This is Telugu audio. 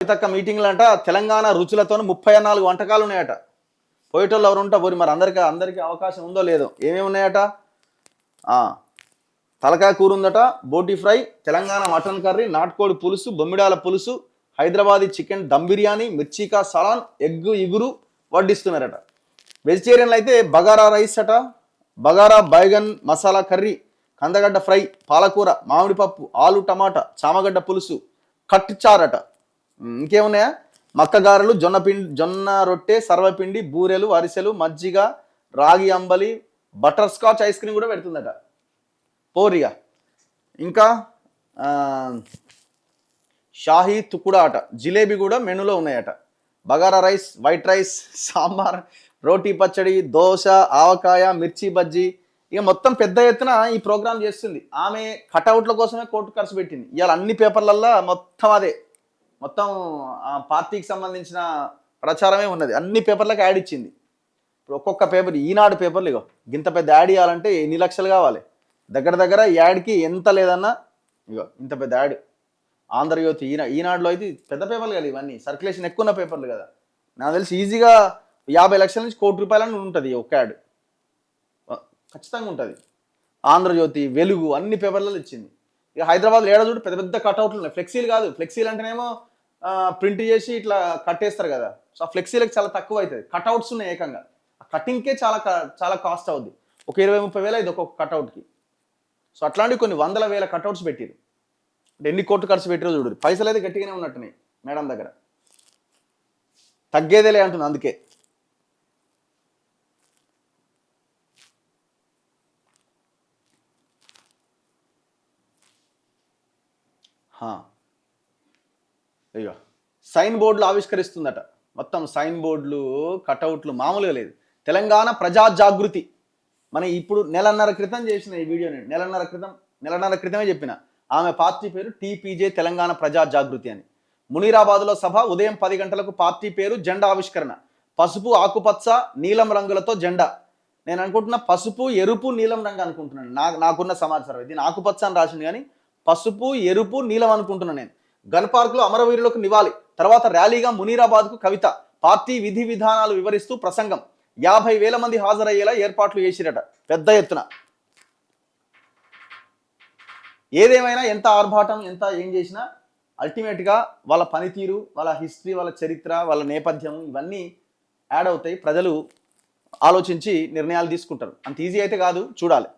కవితక్క మీటింగ్లు అంట తెలంగాణ రుచులతో 34 వంటకాలు ఉన్నాయట. పోయేటోళ్ళు ఎవరు ఉంటా పోరి, మరి అందరికీ అవకాశం ఉందో లేదో. ఏమేమి ఉన్నాయట? తలకాయ కూర ఉందట, బోటీ ఫ్రై, తెలంగాణ మటన్ కర్రీ, నాటుకోడి పులుసు, బొమ్మిడాల పులుసు, హైదరాబాదీ చికెన్ దమ్ బిర్యానీ, మిర్చికా సలాన్, ఎగ్ ఇగురు వడ్డిస్తున్నారట. వెజిటేరియన్లు అయితే బగారా రైస్ అట, బగారా బైగన్ మసాలా కర్రీ, కందగడ్డ ఫ్రై, పాలకూర, మామిడి పప్పు, ఆలు టమాటా, చామగడ్డ పులుసు, కట్ చారట. ఇంకేమున్నాయా? మక్కగారెలు, జొన్న రొట్టె, సర్వపిండి, బూరెలు, అరిసెలు, మజ్జిగ, రాగి అంబలి, బటర్ స్కాచ్ ఐస్ క్రీమ్ కూడా పెడుతుందట. పోరిగా ఇంకా షాహీ తుకుడా అట, జిలేబీ కూడా మెనూలో ఉన్నాయట. బగారా రైస్, వైట్ రైస్, సాంబార్, రోటీ పచ్చడి, దోశ, ఆవకాయ, మిర్చి బజ్జీ, ఇక మొత్తం పెద్ద ఎత్తున ఈ ప్రోగ్రామ్ చేస్తుంది. ఆమె కటౌట్ల కోసమే కోర్టు ఖర్చు పెట్టింది. ఇవాళ అన్ని పేపర్లల్లో మొత్తం అదే, మొత్తం పార్టీకి సంబంధించిన ప్రచారమే ఉన్నది. అన్ని పేపర్లకు యాడ్ ఇచ్చింది. ఇప్పుడు ఒక్కొక్క పేపర్, ఈనాడు పేపర్లు ఇగో ఇంత పెద్ద యాడ్ ఇవ్వాలంటే ఎన్ని లక్షలు కావాలి? దగ్గర యాడ్కి ఎంత లేదన్నా ఇగో ఇంత పెద్ద యాడ్. ఆంధ్రజ్యోతి, ఈనాడులో అయితే పెద్ద పేపర్లు కదా ఇవన్నీ, సర్క్యులేషన్ ఎక్కువ ఉన్న పేపర్లు కదా. నాకు తెలిసి ఈజీగా 50 లక్షల నుంచి ₹1 కోటి ఉంటుంది ఒక్క యాడ్, ఖచ్చితంగా ఉంటుంది. ఆంధ్రజ్యోతి, వెలుగు అన్ని పేపర్లలో ఇచ్చింది. ఇక హైదరాబాద్లో ఏడ చూడు పెద్ద పెద్ద కట్అవుట్లు ఉన్నాయి. ఫ్లెక్సీలు కాదు, ఫ్లెక్సీలు అంటేనేమో ప్రింట్ చేసి ఇట్లా కట్టేస్తారు కదా. సో ఆ ఫ్లెక్సీలకు చాలా తక్కువ అవుతుంది. కట్అవుట్స్ ఉన్నాయి ఏకంగా, ఆ కటింగ్కే చాలా కాస్ట్ అవుద్ది. ఒక 20-30 వేలు అయింది ఒక్కొక్క కట్అవుట్కి. సో అట్లాంటివి కొన్ని 100,000 కట్అవుట్స్ పెట్టిరు. అంటే ఎన్ని కోట్లు ఖర్చు పెట్టిరో చూడు. పైసలు అయితే గట్టిగానే ఉన్నట్టున్నాయి మేడం దగ్గర, తగ్గేదేలే అంటుంది. అందుకే అయ్యో సైన్ బోర్డులు ఆవిష్కరిస్తుందట. మొత్తం సైన్ బోర్డులు, కటౌట్లు మామూలుగా లేదు. తెలంగాణ ప్రజా జాగృతి. మన ఇప్పుడు నెలన్నర క్రితం చేసిన ఈ వీడియో, నేను నెలన్నర క్రితమే చెప్పిన. ఆమె పార్టీ పేరు టీపీజే తెలంగాణ ప్రజా జాగృతి అని. మునీరాబాద్లో సభ ఉదయం 10 గంటలకు. పార్టీ పేరు జెండా ఆవిష్కరణ. పసుపు, ఆకుపచ్చ, నీలం రంగులతో జెండా. నేను అనుకుంటున్నా పసుపు, ఎరుపు, నీలం రంగు అనుకుంటున్నాను. నాకున్న సమాచారం దీన్ని ఆకుపచ్చ అని రాసింది, కానీ పసుపు, ఎరుపు, నీలం అనుకుంటున్నాను నేను. గన్ పార్క్లో అమరవీరులకు నివాళి. తర్వాత ర్యాలీగా మునీరాబాద్కు కవిత. పార్టీ విధి విధానాలు వివరిస్తూ ప్రసంగం. 50,000 మంది హాజరయ్యేలా ఏర్పాట్లు చేసిరట పెద్ద ఎత్తున. ఏదేమైనా ఎంత ఆర్భాటం, ఎంత ఏం చేసినా అల్టిమేట్గా వాళ్ళ పనితీరు, వాళ్ళ హిస్టరీ, వాళ్ళ చరిత్ర, వాళ్ళ నేపథ్యం ఇవన్నీ యాడ్ అవుతాయి. ప్రజలు ఆలోచించి నిర్ణయాలు తీసుకుంటారు. అంత ఈజీ అయితే కాదు, చూడాలి.